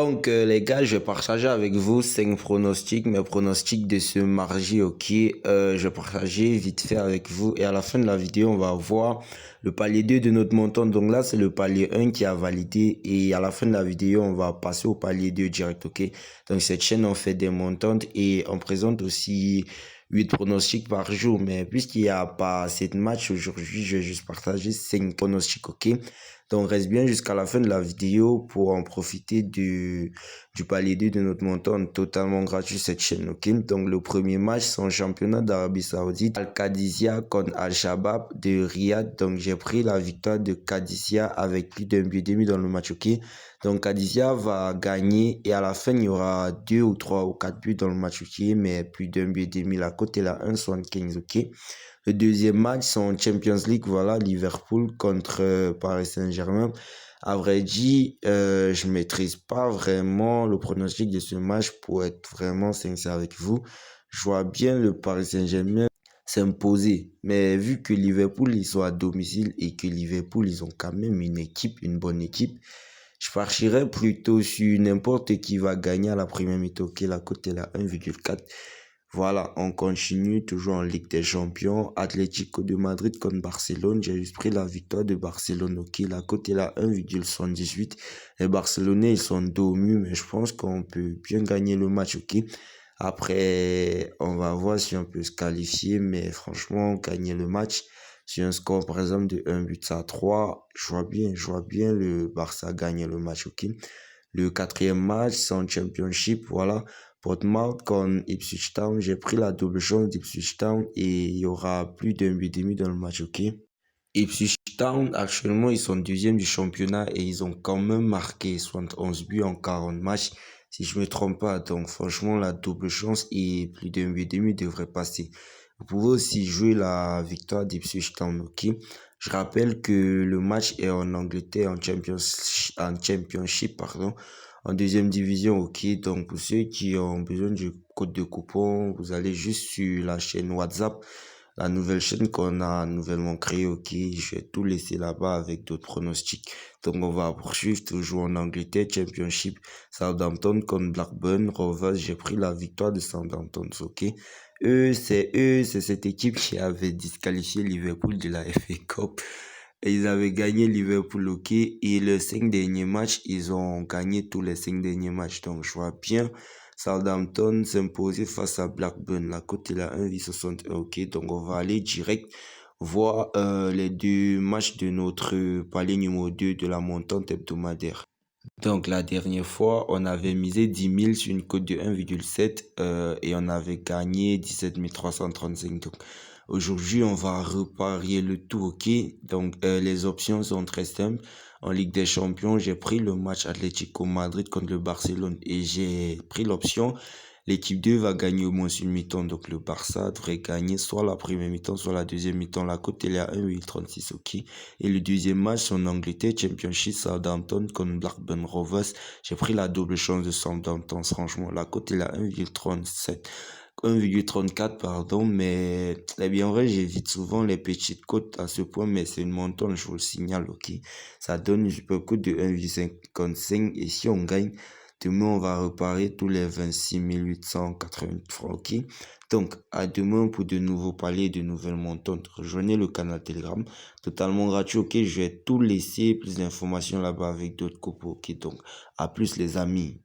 Donc les gars, je vais partager avec vous 5 pronostics, mes pronostics de ce mardi, ok. Je vais partager vite fait avec vous et à la fin de la vidéo, on va voir le palier 2 de notre montant. Donc là, c'est le palier 1 qui a validé et à la fin de la vidéo, on va passer au palier 2 direct, ok. Donc cette chaîne, on fait des montantes et on présente aussi 8 pronostics par jour. Mais puisqu'il n'y a pas assez de matchs aujourd'hui, je vais juste partager 5 pronostics, ok. Donc reste bien jusqu'à la fin de la vidéo pour en profiter du palier 2 de notre montant totalement gratuit cette chaîne, ok. Donc le premier match, c'est en championnat d'Arabie Saoudite, Al-Qadisiyah contre Al-Shabaab de Riyad. Donc j'ai pris la victoire de Qadisiyah avec plus d'un but et demi dans le match, ok. Donc Qadisiyah va gagner et à la fin il y aura 2 ou 3 ou 4 buts dans le match, ok. Mais plus d'un but et demi, la cote est là 1,75, ok. Le deuxième match, c'est en Champions League, voilà, Liverpool contre Paris Saint-Germain. À vrai dire, je maîtrise pas vraiment le pronostic de ce match pour être vraiment sincère avec vous. Je vois bien le Paris Saint-Germain s'imposer. Mais vu que Liverpool, ils sont à domicile et que Liverpool, ils ont quand même une équipe, une bonne équipe, je partirais plutôt sur n'importe qui va gagner à la première mi-temps. Ok, la cote est là 1,4. Voilà, on continue toujours en Ligue des Champions. Atlético de Madrid contre Barcelone. J'ai juste pris la victoire de Barcelone. Ok, la cote est là 1,78. Les Barcelonais, ils sont dos au mur, mais je pense qu'on peut bien gagner le match. Ok. Après, on va voir si on peut se qualifier, mais franchement, gagner le match sur un score, par exemple, de 1 but à 3, je vois bien le Barça gagner le match. Ok. Le quatrième match, c'est en Championship, voilà. Portsmouth contre Ipswich Town, j'ai pris la double chance d'Ipswich Town et il y aura plus d'un but et demi dans le match, ok. Ipswich Town, actuellement, ils sont deuxième du championnat et ils ont quand même marqué 71 buts en 40 matchs, si je me trompe pas. Donc, franchement, la double chance et plus d'un but et demi devrait passer. Vous pouvez aussi jouer la victoire d'Ipswich Town, ok. Je rappelle que le match est en Angleterre, en Championship, pardon, en deuxième division, ok. Donc, pour ceux qui ont besoin du code de coupon, vous allez juste sur la chaîne WhatsApp, la nouvelle chaîne qu'on a nouvellement créée, ok. Je vais tout laisser là-bas avec d'autres pronostics. Donc, on va poursuivre toujours en Angleterre, Championship, Southampton contre Blackburn Rovers. J'ai pris la victoire de Southampton, ok. C'est cette équipe qui avait disqualifié Liverpool de la FA Cup. Et ils avaient gagné Liverpool, ok. Et les 5 derniers matchs, ils ont gagné tous les 5 derniers matchs. Donc, je vois bien Southampton s'imposer face à Blackburn. La cote est là 1,61, ok. Donc, on va aller direct voir les 2 matchs de notre palier numéro 2 de la montante hebdomadaire. Donc, la dernière fois, on avait misé 10 000 sur une cote de 1,7 et on avait gagné 17 335. Donc, aujourd'hui, on va reparier le tout, ok? Donc, les options sont très simples. En Ligue des Champions, j'ai pris le match Atlético Madrid contre le Barcelone et j'ai pris l'option l'équipe 2 va gagner au moins une mi-temps. Donc, le Barça devrait gagner soit la première mi-temps, soit la deuxième mi-temps. La cote, elle est à 1,36, ok. Et le deuxième match, c'est en Angleterre, Championship, Southampton contre Blackburn Rovers. J'ai pris la double chance de Southampton, franchement. La cote, elle est à 1,37. 1,34 pardon, mais eh bien en vrai j'évite souvent les petites cotes à ce point, mais c'est une montagne, je vous le signale, ok. Ça donne une super cote de 1,55 et si on gagne, demain on va reparer tous les 26 880 francs, ok. Donc à demain pour de nouveaux paliers, de nouvelles montantes. Rejoignez le canal Telegram, totalement gratuit, ok. Je vais tout laisser, plus d'informations là-bas avec d'autres coupons, ok. Donc à plus les amis.